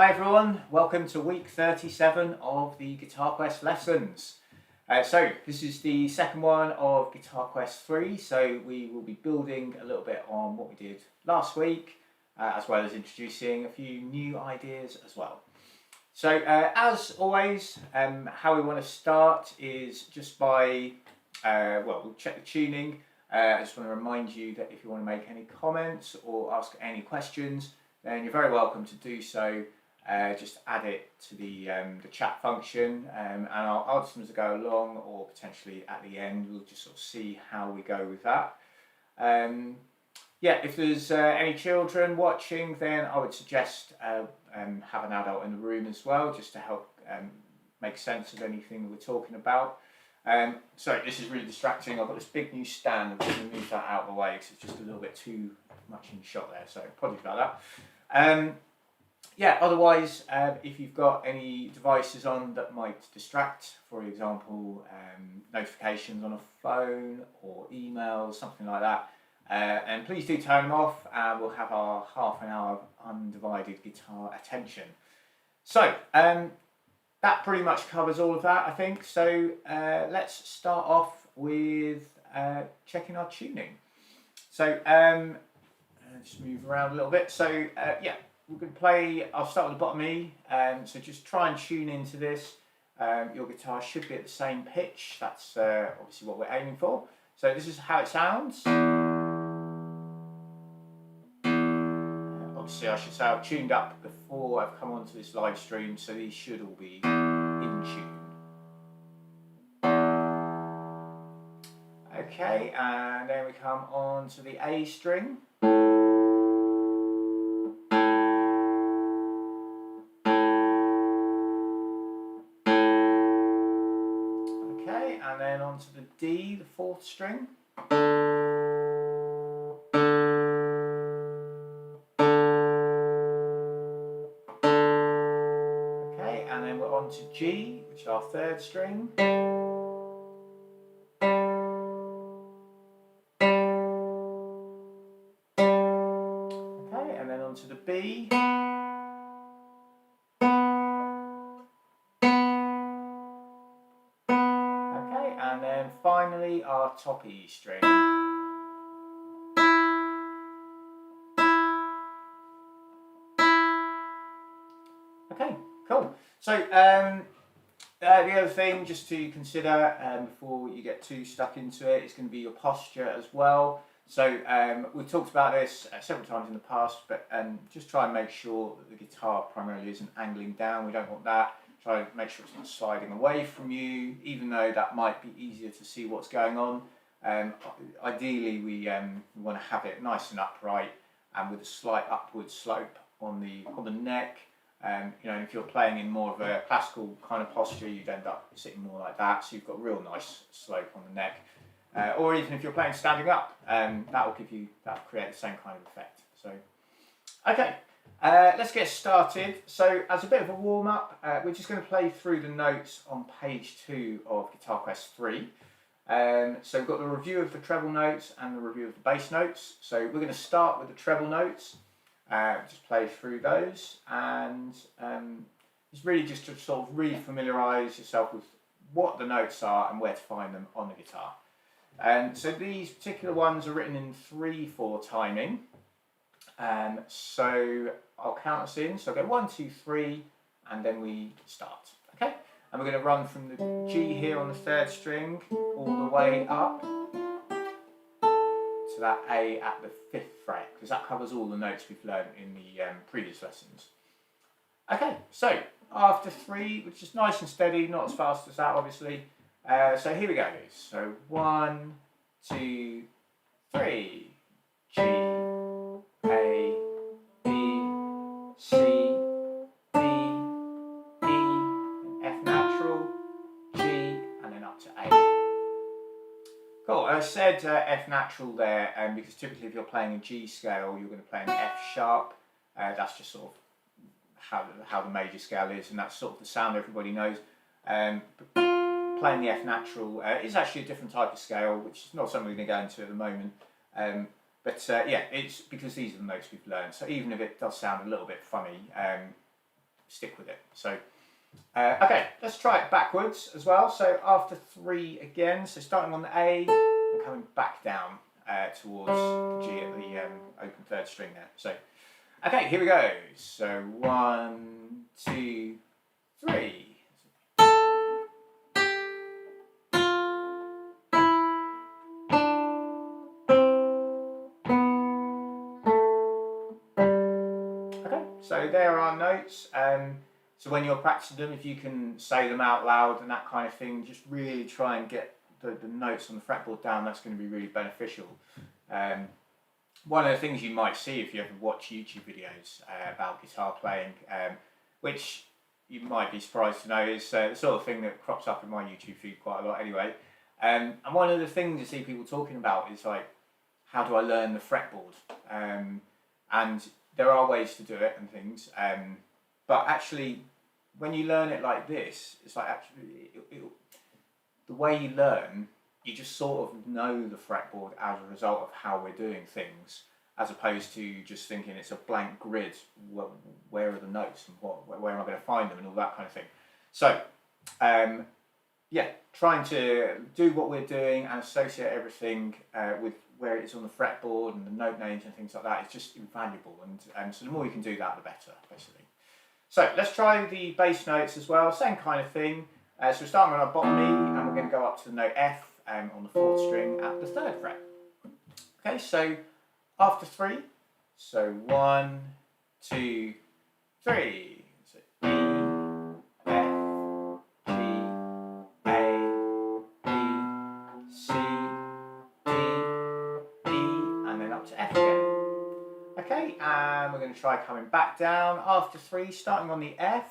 Hi everyone, welcome to week 37 of the Guitar Quest lessons. So this is the second one of Guitar Quest 3, so we will be building a little bit on what we did last week, as well as introducing a few new ideas as well. So as always, how we want to start is just by, we'll check the tuning. I just want to remind you that if you want to make any comments or ask any questions, then you're very welcome to do so. Just add it to the chat function, and I'll answer them as I go along, or potentially at the end. We'll just sort of see how we go with that. Yeah, if there's any children watching, then I would suggest have an adult in the room as well, just to help make sense of anything that we're talking about. Sorry, this is really distracting. I've got this big new stand. I'm just going to move that out of the way because it's just a little bit too much in the shot there, so apologies about that. Yeah, otherwise, if you've got any devices on that might distract, for example, notifications on a phone or emails, something like that, and please do turn them off, and we'll have our half an hour of undivided guitar attention. So, that pretty much covers all of that, I think. So, let's start off with checking our tuning. So, just move around a little bit. So, yeah. We're going to play, I'll start with the bottom E, so just try and tune into this. Your guitar should be at the same pitch, that's obviously what we're aiming for. So this is how it sounds. Obviously I should say I've tuned up before I've come onto this live stream, so these should all be in tune. Okay, and then we come on to the A string. And then onto the D, the fourth string. Okay, and then we're on to G, which is our third string. Okay, and then onto the B. And then finally our top E string. Okay, cool. So the other thing just to consider before you get too stuck into it is going to be your posture as well. So we've talked about this several times in the past, but just try and make sure that the guitar primarily isn't angling down. We don't want that. Try to make sure it's not sliding away from you, even though that might be easier to see what's going on. Ideally, we want to have it nice and upright and with a slight upward slope on the neck. You know, if you're playing in more of a classical kind of posture, you'd end up sitting more like that, so you've got a real nice slope on the neck. Or even if you're playing standing up, that'll create the same kind of effect. So, okay. Let's get started. So as a bit of a warm-up, we're just going to play through the notes on page 2 of Guitar Quest 3. So we've got the review of the treble notes and the review of the bass notes. So we're going to start with the treble notes, just play through those, and it's really just to sort of re-familiarise yourself with what the notes are and where to find them on the guitar. So these particular ones are written in 3/4 timing. So I'll count us in. So I'll go 1, 2, 3, and then we start. Okay? And we're going to run from the G here on the third string all the way up to that A at the 5th fret, because that covers all the notes we've learned in the previous lessons. Okay, so after 3, which is nice and steady, not as fast as that obviously. So here we go. So 1, 2, 3, G, A, B, C, D, E, F natural, G, and then up to A. Cool, I said F natural there because typically if you're playing a G scale, you're going to play an F sharp. That's just sort of how the major scale is, and that's sort of the sound everybody knows. Playing the F natural is actually a different type of scale, which is not something we're going to go into at the moment. Yeah, it's because these are the notes we've learned. So even if it does sound a little bit funny, stick with it. So, okay, let's try it backwards as well. So after 3 again, so starting on the A and coming back down towards the G at the open 3rd string there. So, okay, here we go. So 1, 2, 3. So there are notes. So when you're practicing them, if you can say them out loud and that kind of thing, just really try and get the notes on the fretboard down. That's going to be really beneficial. One of the things you might see if you ever watch YouTube videos about guitar playing, which you might be surprised to know is the sort of thing that crops up in my YouTube feed quite a lot anyway. And one of the things you see people talking about is like, how do I learn the fretboard? And there are ways to do it and things, but actually when you learn it like this, it's like actually the way you learn, you just sort of know the fretboard as a result of how we're doing things, as opposed to just thinking it's a blank grid, where are the notes and where am I going to find them and all that kind of thing. So yeah, trying to do what we're doing and associate everything with where it is on the fretboard and the note names and things like that is just invaluable, and so the more you can do that, the better, basically. So let's try the bass notes as well, same kind of thing. So we're starting on our bottom E and we're going to go up to the note F on the 4th string at the 3rd fret. Okay, so after 3, so 1, 2, 3. So E, F, G, A, B, C, D, E, and then up to F again. Okay, and we're going to try coming back down after 3, starting on the F.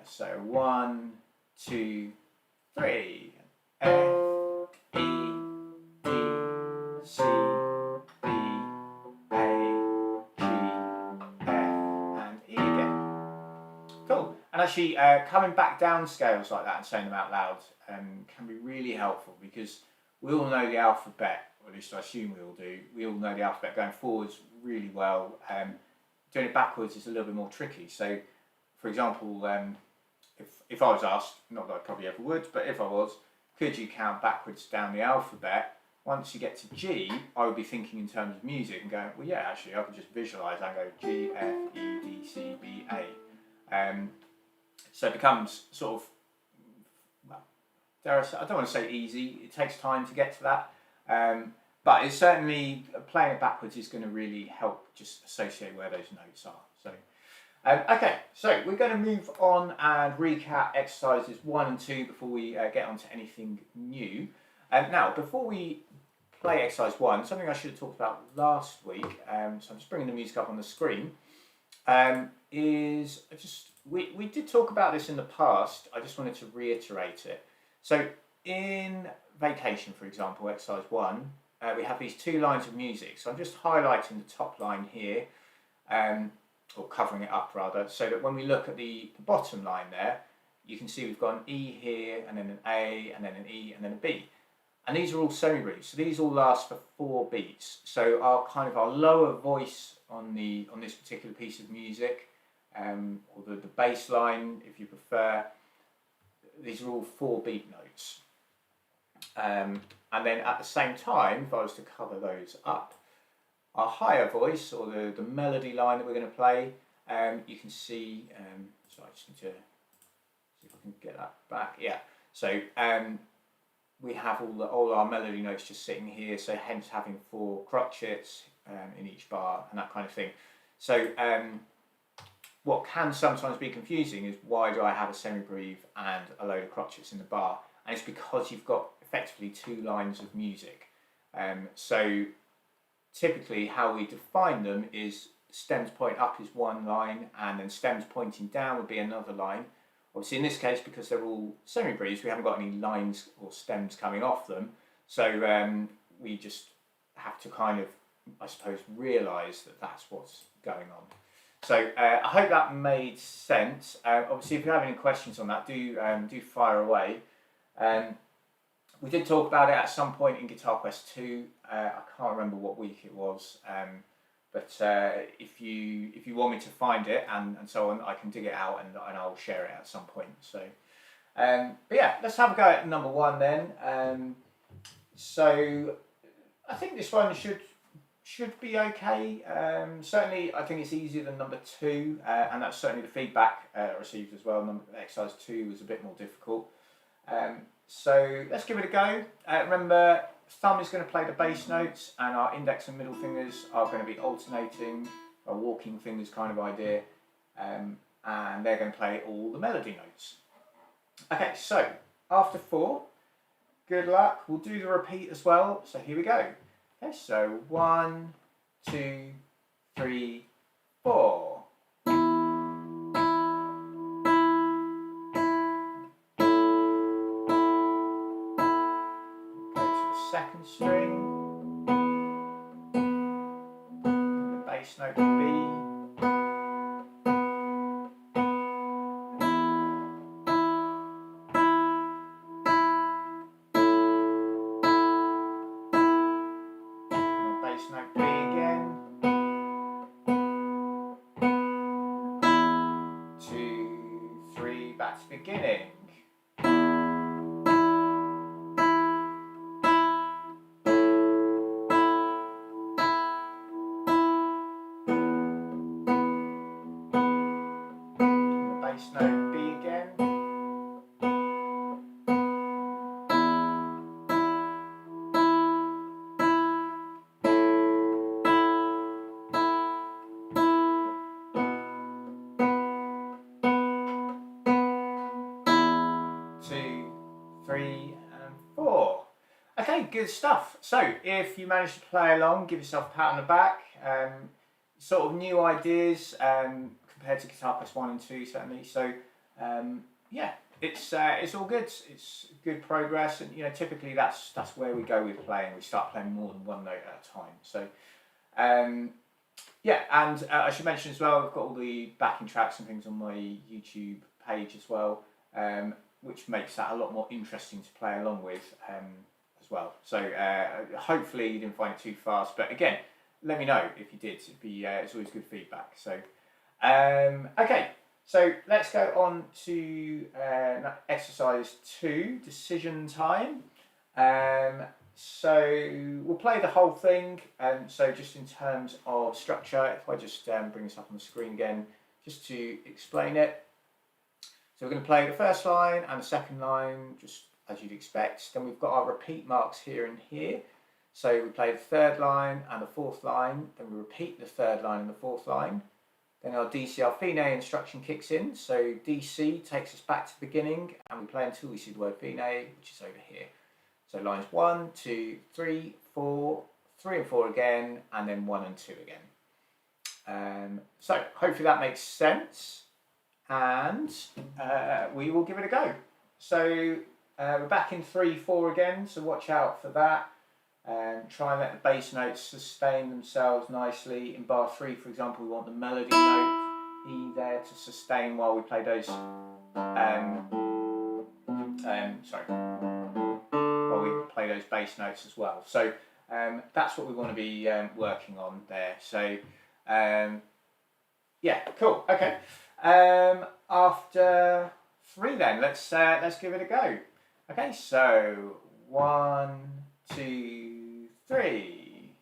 So 1, 2, 3. F, E, D, C, B, A, G, F, and E again. Cool. And actually, coming back down scales like that and saying them out loud can be really helpful, because we all know the alphabet, or at least I assume we all do. We all know the alphabet going forwards really well. Doing it backwards is a little bit more tricky. So, for example, if I was asked, not that I probably ever would, but if I was, could you count backwards down the alphabet? Once you get to G, I would be thinking in terms of music and going, well, yeah, actually, I could just visualise and go G, F, E, D, C, B, A. So it becomes sort of, well, I don't want to say easy. It takes time to get to that. But it's certainly, playing it backwards is going to really help just associate where those notes are. So, okay, so we're going to move on and recap exercises 1 and 2 before we get on to anything new. Now, before we play exercise 1, something I should have talked about last week, so I'm just bringing the music up on the screen, is we did talk about this in the past. I just wanted to reiterate it. So in Vacation, for example, exercise 1, we have these 2 lines of music. So I'm just highlighting the top line here, or covering it up rather, so that when we look at the bottom line there, you can see we've got an E here, and then an A, and then an E, and then a B. And these are all semi-briefs, so these all last for 4 beats. So our lower voice on this particular piece of music, or the bass line, if you prefer, these are all 4 beat notes. And then at the same time, if I was to cover those up, our higher voice, or the melody line that we're going to play, you can see, so I just need to see if I can get that back, yeah. So we have all our melody notes just sitting here, so hence having 4 crotchets in each bar and that kind of thing. So what can sometimes be confusing is, why do I have a semi-breve and a load of crotchets in the bar? And it's because you've got effectively 2 lines of music. So typically how we define them is stems point up is 1 line, and then stems pointing down would be another line. Obviously in this case, because they're all semi-breves, we haven't got any lines or stems coming off them, so we just have to kind of, I suppose, realise that that's what's going on. So I hope that made sense. Obviously if you have any questions on that, do fire away. We did talk about it at some point in Guitar Quest 2. I can't remember what week it was, But if you want me to find it and so on, I can dig it out and I'll share it at some point. So, but yeah, let's have a go at number 1 then. So I think this one should be okay. Certainly, I think it's easier than number 2, and that's certainly the feedback I received as well. Exercise 2 was a bit more difficult. So let's give it a go. Remember, thumb is going to play the bass notes, and our index and middle fingers are going to be alternating, a walking fingers kind of idea, and they're going to play all the melody notes. Okay, so after 4, good luck. We'll do the repeat as well. So here we go. Okay, so 1, 2, 3, 4. Second string, the bass note B, and the bass note B again, 2, 3, back to beginning. Bass note B again. Two, 3, and 4. Okay, good stuff. So if you managed to play along, give yourself a pat on the back. Sort of new ideas compared to Guitar Quest 1 and 2 certainly. So yeah, it's all good. It's good progress, and typically that's where we go with playing. We start playing more than one note at a time. So yeah, and I should mention as well, I've got all the backing tracks and things on my YouTube page as well, which makes that a lot more interesting to play along with as well. So hopefully you didn't find it too fast, but again, let me know if you did. It's always good feedback. So okay, so let's go on to exercise 2, decision time. So we'll play the whole thing. So just in terms of structure, if I just bring this up on the screen again, just to explain it. So we're going to play the first line and the second line, just as you'd expect. Then we've got our repeat marks here and here. So we play the third line and the fourth line, then we repeat the third line and the fourth line. Then our DC, our fine instruction kicks in. So DC takes us back to the beginning, and we play until we see the word fine, which is over here. So lines 1, 2, 3, 4, 3 and 4 again, and then 1 and 2 again. So hopefully that makes sense, and we will give it a go. So we're back in 3, 4 again, so watch out for that. Try and let the bass notes sustain themselves nicely. In bar 3, for example, we want the melody note E there to sustain while we play those. While we play those bass notes as well. So that's what we want to be working on there. So yeah, cool. Okay. After 3, then let's give it a go. Okay, so 1, 2, 3.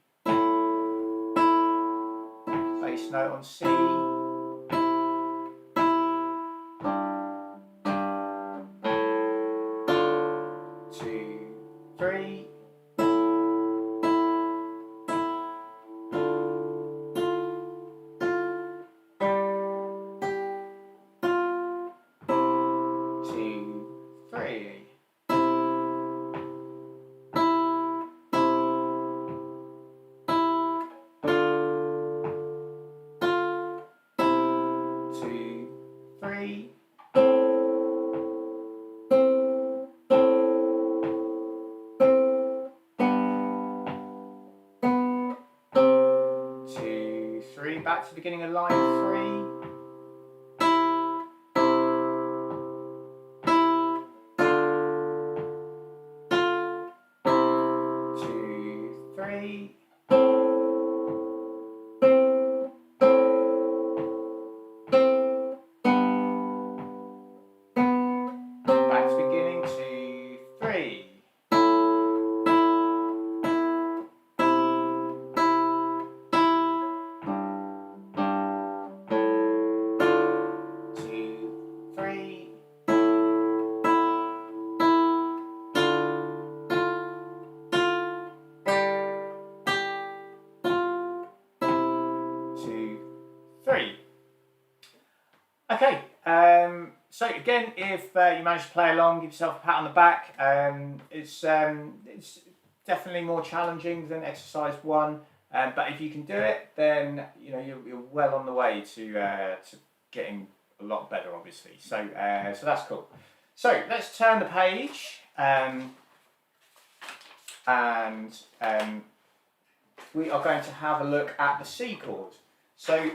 Bass note on C. 2, 3. Back to the beginning of line 3. 2, 3. So again, if you manage to play along, give yourself a pat on the back. It's definitely more challenging than exercise 1, but if you can do it, then you're well on the way to getting a lot better, obviously. So that's cool. So let's turn the page, and we are going to have a look at the C chord. So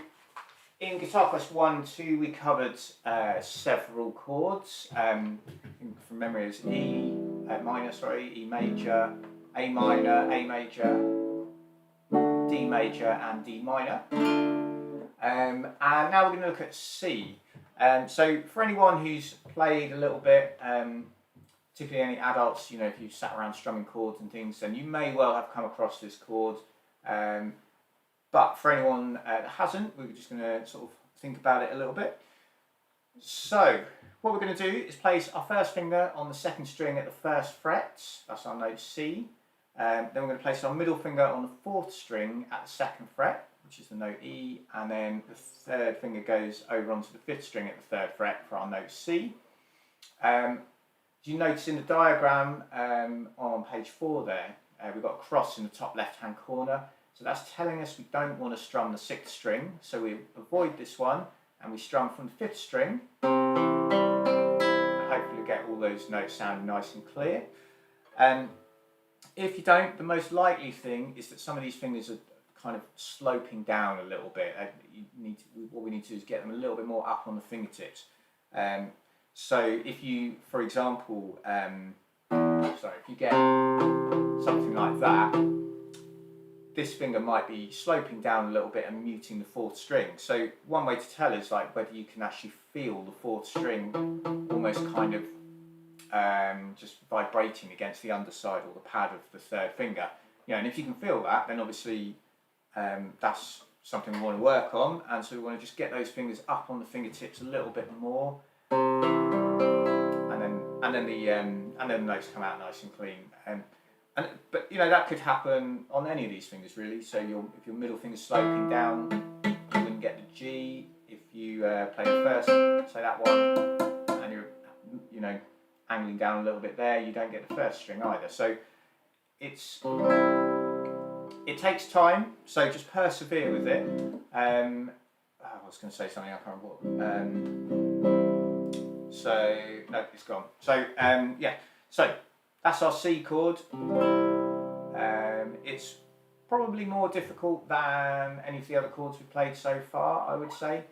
in Guitar Quest 1, 2, we covered several chords. From memory, it was E major, A minor, A major, D major, and D minor. And now we're going to look at C. So for anyone who's played a little bit, particularly any adults, if you've sat around strumming chords and things, then you may well have come across this chord. But for anyone that hasn't, we're just going to sort of think about it a little bit. So what we're going to do is place our first finger on the 2nd string at the 1st fret. That's our note C. Then we're going to place our middle finger on the 4th string at the 2nd fret, which is the note E. And then the 3rd finger goes over onto the 5th string at the 3rd fret for our note C. Do you notice in the diagram on page 4 there, we've got a cross in the top left-hand corner. So that's telling us we don't want to strum the 6th string, so we avoid this one and we strum from the 5th string. And hopefully get all those notes sounding nice and clear. If you don't, the most likely thing is that some of these fingers are kind of sloping down a little bit. What we need to do is get them a little bit more up on the fingertips. So if you, for example, if you get something like that, this finger might be sloping down a little bit and muting the 4th string. So one way to tell is like whether you can actually feel the 4th string almost kind of just vibrating against the underside or the pad of the 3rd finger. And if you can feel that, then obviously that's something we want to work on. And so we want to just get those fingers up on the fingertips a little bit more, and then the notes come out nice and clean. But that could happen on any of these fingers really. So if your middle finger's sloping down, you wouldn't get the G. If you play the 1st, say that one, and you're angling down a little bit there, you don't get the 1st string either. So it takes time. So just persevere with it. I was going to say something, I can't remember what. So no, it's gone. So so that's our C chord. It's probably more difficult than any of the other chords we've played so far, I would say.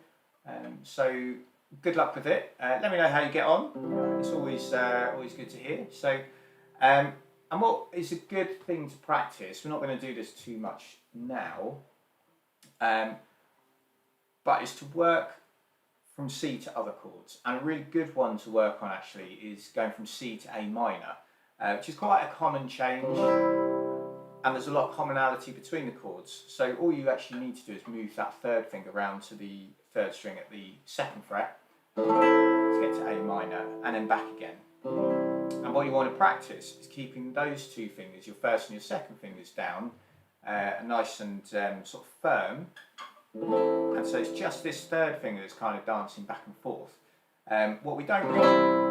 So good luck with it. Let me know how you get on. It's always good to hear. So, and what is a good thing to practice? We're not going to do this too much now, but is to work from C to other chords. And a really good one to work on actually is going from C to A minor. Which is quite a common change, and there's a lot of commonality between the chords. So all you actually need to do is move that 3rd finger round to the 3rd string at the 2nd fret to get to A minor, and then back again. And what you want to practice is keeping those 2 fingers, your 1st and your 2nd fingers down, nice and sort of firm. And so it's just this 3rd finger that's kind of dancing back and forth. What we don't want,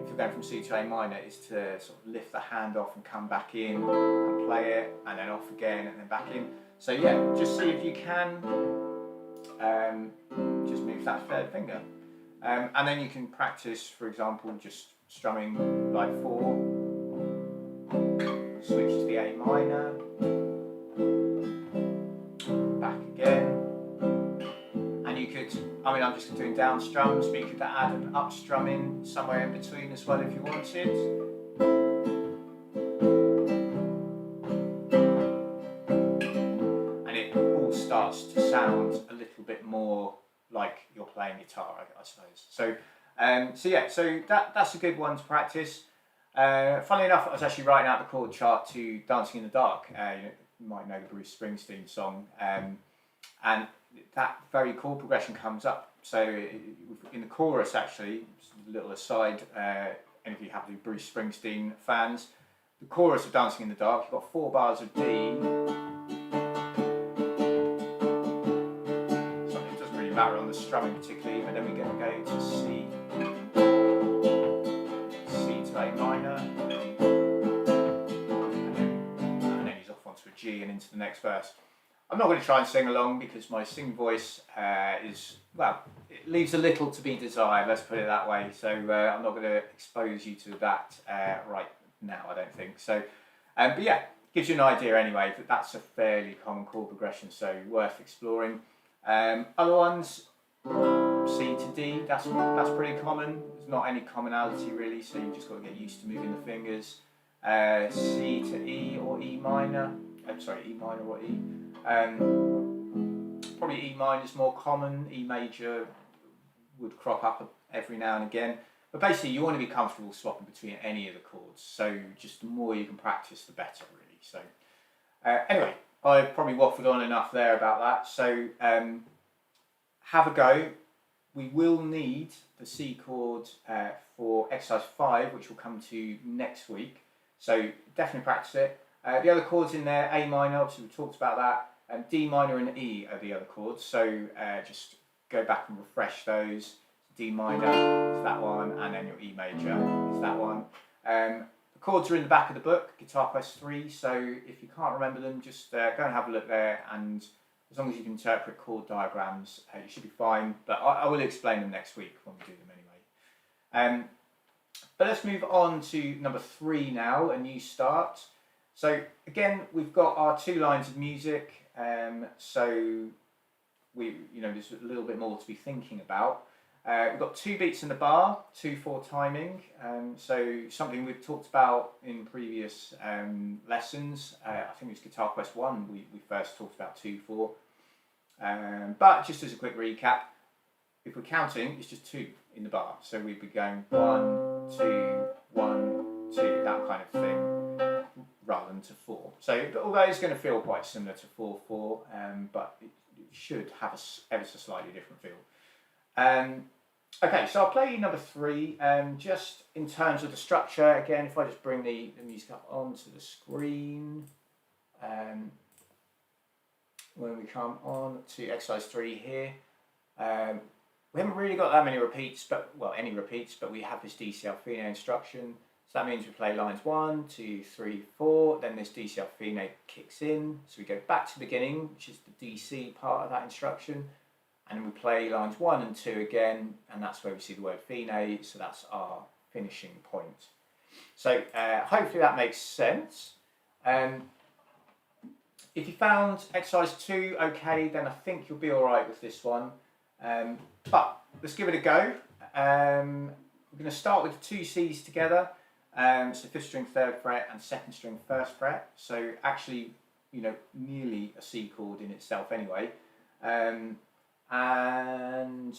if you're going from C to A minor, is to sort of lift the hand off and come back in and play it, and then off again and then back in. So yeah, just see if you can just move that 3rd finger. And then you can practice, for example, just strumming like 4, switch to the A minor, back again. And you could, I'm just doing down strums, but you could add an up strum in somewhere in between as well if you wanted. And it all starts to sound a little bit more like you're playing guitar, I suppose. So, so that's a good one to practice. Funnily enough, I was actually writing out the chord chart to Dancing in the Dark. You might know the Bruce Springsteen song. And that very chord progression comes up. So in the chorus, actually, a little aside, any of you happen to be Bruce Springsteen fans, the chorus of Dancing in the Dark, you've got 4 bars of D. So it doesn't really matter on the strumming particularly, but then we're going to go to C. next verse. I'm not going to try and sing along because my singing voice is, well, it leaves a little to be desired, let's put it that way. So I'm not going to expose you to that right now, I don't think. So, but yeah, gives you an idea anyway that that's a fairly common chord progression, so worth exploring. Other ones, C to D, that's pretty common. There's not any commonality really, so you've just got to get used to moving the fingers. C to E or E minor. Sorry, E minor or E. Probably E minor is more common. E major would crop up every now and again. But basically, you want to be comfortable swapping between any of the chords. So just the more you can practice, the better, really. So anyway, I've probably waffled on enough there about that. So have a go. We will need the C chord for exercise 5, which we'll come to next week. So definitely practice it. The other chords in there, A minor, obviously we talked about that. D minor and E are the other chords. So just go back and refresh those. D minor is that one, and then your E major is that one. The chords are in the back of the book, Guitar Quest 3. So if you can't remember them, just go and have a look there. And as long as you can interpret chord diagrams, you should be fine. But I will explain them next week when we do them anyway. But let's move on to number 3 now, a new start. So again, we've got our 2 lines of music. So there's a little bit more to be thinking about. We've got 2 beats in the bar, 2/4 timing. So something we've talked about in previous lessons. I think it was Guitar Quest 1 we first talked about 2/4. But just as a quick recap, if we're counting, it's just 2 in the bar. So we'd be going 1, 2, 1, 2, that kind of thing, rather than to 4. So although it's going to feel quite similar to 4/4, but it should have a ever so slightly different feel. Okay, so I'll play you number 3. Just in terms of the structure, again, if I just bring the music up onto the screen, when we come on to exercise 3 here, we haven't really got that many repeats, any repeats, but we have this DCL fine instruction. So that means we play lines 1, 2, 3, 4, then this DCL fine kicks in. So we go back to the beginning, which is the DC part of that instruction. And then we play lines 1 and 2 again, and that's where we see the word fine, so that's our finishing point. So hopefully that makes sense. If you found exercise 2 okay, then I think you'll be alright with this one. But let's give it a go. We're going to start with the 2 C's together. So 5th string 3rd fret and 2nd string 1st fret. So actually, nearly a C chord in itself anyway. And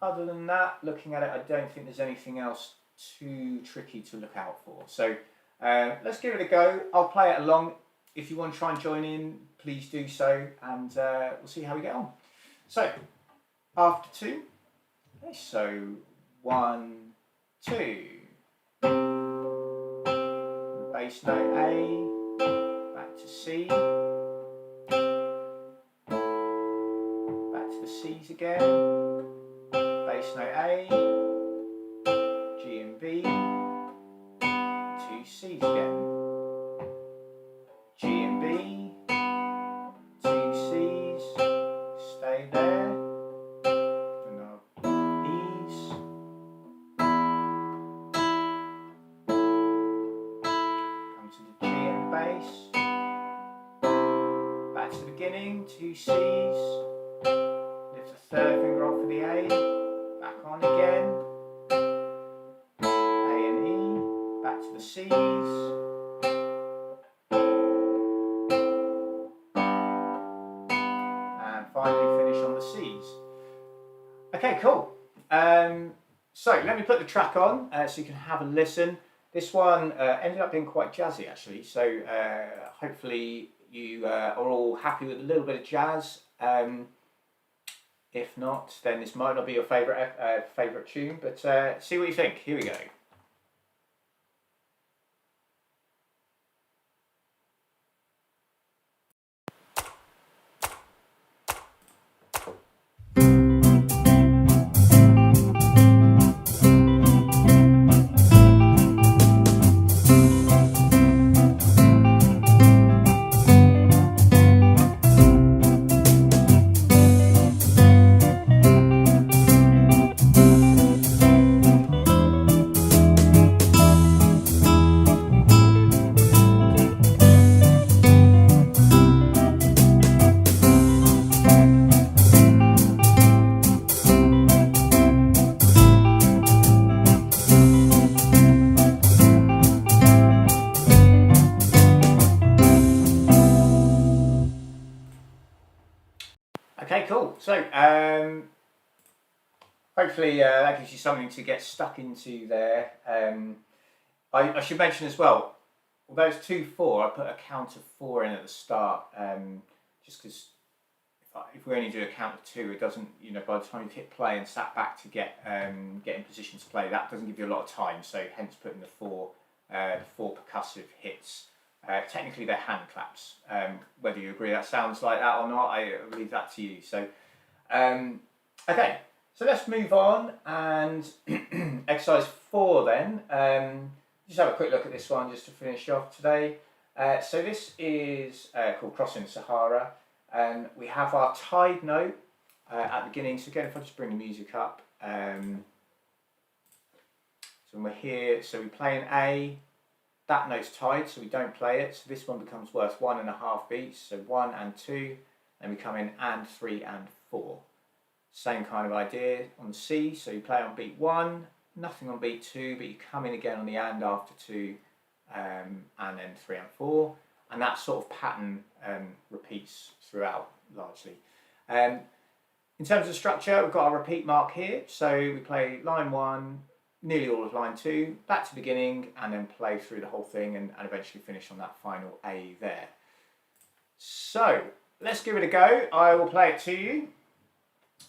other than that, looking at it, I don't think there's anything else too tricky to look out for. So let's give it a go. I'll play it along. If you want to try and join in, please do so, and we'll see how we get on. So after 2, okay, so 1, 2. Bass note A, back to C. C's again, bass note A, G and B, 2 C's again, G and B, 2 C's, stay there, and our E's, come to the G and bass, back to the beginning, 2 C's, 3rd finger off for the A, back on again, A and E, back to the C's, and finally finish on the C's. Okay, cool. So let me put the track on so you can have a listen. This one ended up being quite jazzy actually, so hopefully you are all happy with a little bit of jazz. If not, then this might not be your favourite tune, but see what you think. Here we go. So hopefully that gives you something to get stuck into there. I should mention as well, although it's 2/4, I put a count of 4 in at the start, just because if we only do a count of 2, it doesn't, by the time you've hit play and sat back to get in position to play, that doesn't give you a lot of time. So hence putting the four percussive hits. Technically they're hand claps. Whether you agree that sounds like that or not, I leave that to you. So okay, so let's move on and exercise 4 then. Just have a quick look at this one just to finish off today. So this is called Crossing the Sahara. We have our tied note at the beginning. So again, if I just bring the music up. So when we're here, so we play an A, that note's tied, so we don't play it. So this one becomes worth 1.5 beats. So 1 and 2, then we come in and 3 and 4. Same kind of idea on C. So you play on beat 1, nothing on beat 2, but you come in again on the and after 2, and then 3 and 4. And that sort of pattern repeats throughout largely. In terms of structure, we've got our repeat mark here. So we play line 1, nearly all of line 2, back to beginning, and then play through the whole thing and eventually finish on that final A there. So let's give it a go. I will play it to you.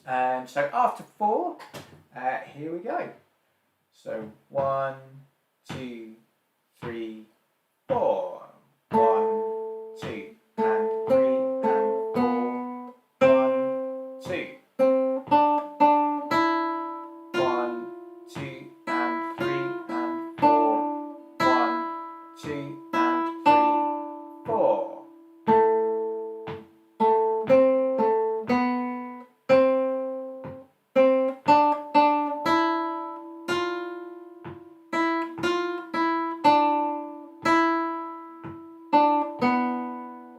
So after 4, here we go. So 1, 2, 3, 4. 1, 2, and 3, and 4. 1, 2. 1, 2, and 3, and 4. 1, 2, and 3, 4.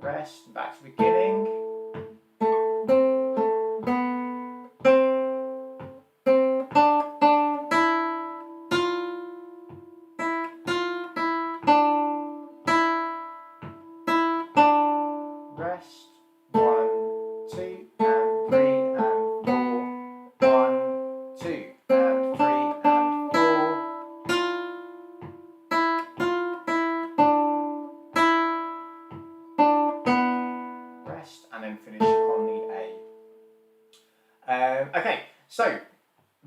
Rest, back to the beginning. Rest, 1, 2, and 3, and 4. 1, 2, and 3, and 4. Rest, and then finish on the A. Okay, so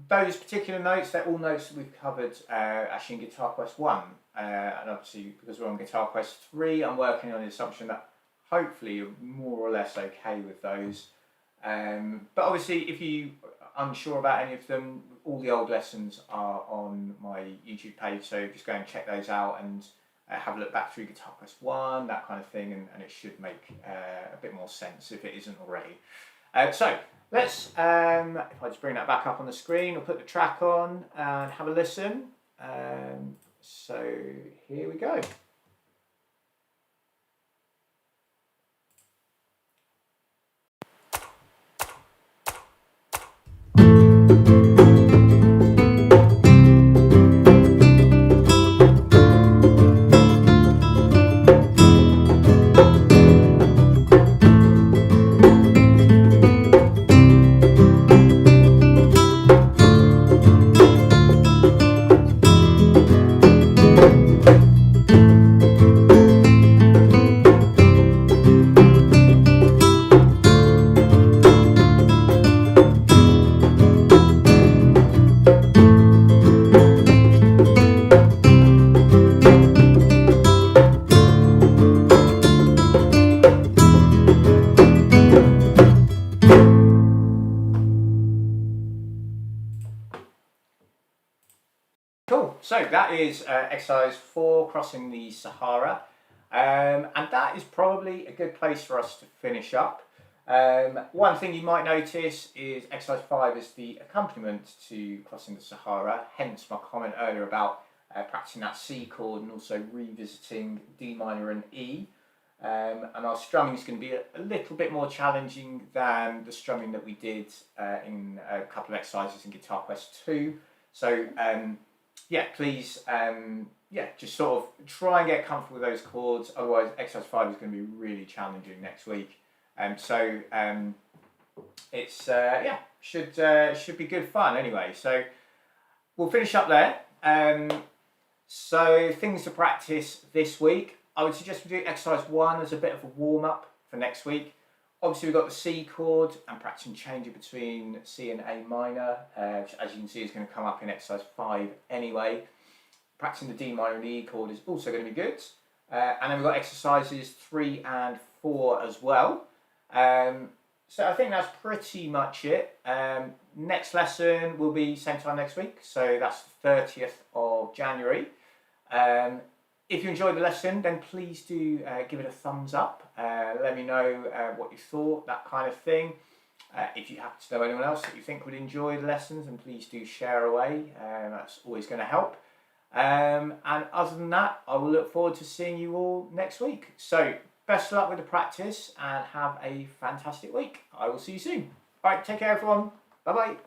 those particular notes, they're all notes that we've covered actually in Guitar Quest 1. And obviously, because we're on Guitar Quest 3, I'm working on the assumption that hopefully you're more or less okay with those. But obviously, if you're unsure about any of them, all the old lessons are on my YouTube page, so just go and check those out and have a look back through Guitar Quest 1, that kind of thing, and it should make a bit more sense if it isn't already. So let's, if I just bring that back up on the screen, I'll put the track on and have a listen. So here we go. Cool, so that is exercise 4, Crossing the Sahara, and that is probably a good place for us to finish up. One thing you might notice is exercise 5 is the accompaniment to Crossing the Sahara, hence my comment earlier about practicing that C chord and also revisiting D minor and E. And our strumming is going to be a little bit more challenging than the strumming that we did in a couple of exercises in Guitar Quest 2. So yeah, please, just sort of try and get comfortable with those chords. Otherwise, exercise 5 is going to be really challenging next week. So it's yeah, should be good fun anyway. So we'll finish up there. So things to practice this week. I would suggest we do exercise 1 as a bit of a warm up for next week. Obviously we've got the C chord and practicing changing between C and A minor, which as you can see is going to come up in exercise 5 anyway. Practicing the D minor and the E chord is also going to be good. And then we've got exercises 3 and 4 as well. So I think that's pretty much it. Next lesson will be same time next week, so that's the 30th of January. If you enjoyed the lesson, then please do give it a thumbs up. Let me know what you thought, that kind of thing. If you happen to know anyone else that you think would enjoy the lessons, then please do share away. That's always going to help. And other than that, I will look forward to seeing you all next week. So best of luck with the practice and have a fantastic week. I will see you soon. All right, take care everyone. Bye bye.